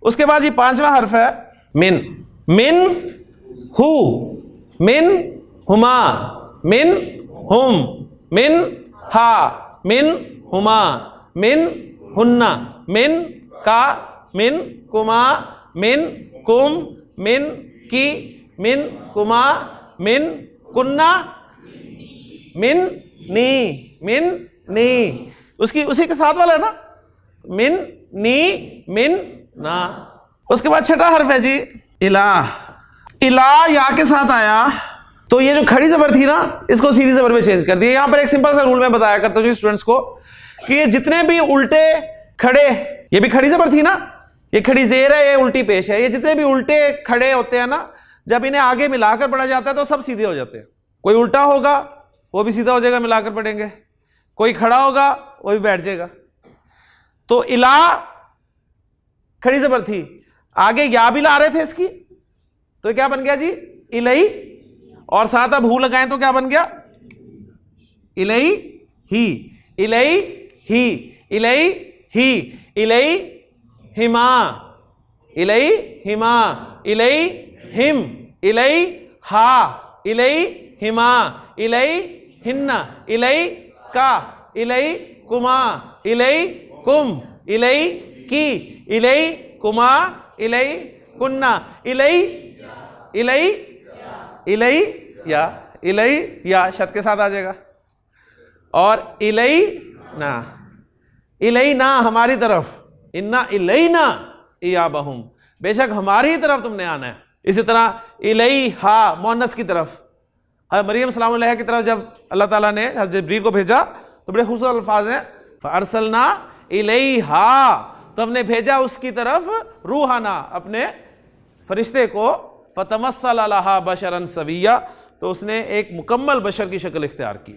उसके बाद ये पांचवा हर्फ है मिन। मिन हु, मिन हुमा, मिन हुम, मिन हा, मिन हुमा, मिन हुन्ना, मिन का, मिन कुमा, मिन कुम, मिन की, मिन कुमा, मिन कुन्ना, मिन नी, मिन नी। उसकी उसी के साथ वाला है ना, मिन नी, मिन ना। उसके बाद छठा हर्फ है जी इला। इला या के साथ आया तो ये जो खड़ी जबर थी ना, इसको सीधी जबर में चेंज कर दिया। यहां पर एक सिंपल सा रूल मैं बताया करता हूं स्टूडेंट्स को कि ये जितने भी उल्टे खड़े, ये भी खड़ी जबर थी ना, ये खड़ी जेर है, ये उल्टी पेश है, ये जितने भी उल्टे खड़े होते हैं ना, जब इन्हें आगे मिलाकर पढ़ा जाता है तो सब सीधे हो जाते हैं। कोई उल्टा होगा वो भी सीधा हो जाएगा, मिलाकर पढ़ेंगे। कोई खड़ा होगा वो भी बैठ जाएगा। तो इला खड़ी जबर थी, आगे या भी ला रहे थे इसकी, तो क्या बन गया जी इलई, और साथ अब हु लगाएं तो क्या बन गया इलई ही, इलई ही, इलई ही, इलई हिमा, इलई हिमा, इलई हिम, इलई हा, इलई हिमा, इलई हिन्ना, इलई का, इलई कुमा, इलई कुम, इलई की, इलई कुमा, इलई कुन्ना, इलई, इलई, इलई या, इलई या शत के साथ आ जाएगा। और इलई ना, इलई ना हमारी तरफ, इन्ना इलई ना या बहुम, बेशक हमारी तरफ तुमने आना है। इसी तरह इलई हा मोहन्नस की तरफ, मरियम सलाम अलैहा की तरफ जब अल्लाह ताला ने हज़रत जिब्रील को भेजा तो बड़े खूबसूरत अल्फाज हैं, फअरसलना इलैहा, तो हमने भेजा उसकी तरफ रूहाना अपने फरिश्ते को, फतमस्सल लहा बशरन सविया, तो उसने एक मुकम्मल बशर की शक्ल इख्तियार की।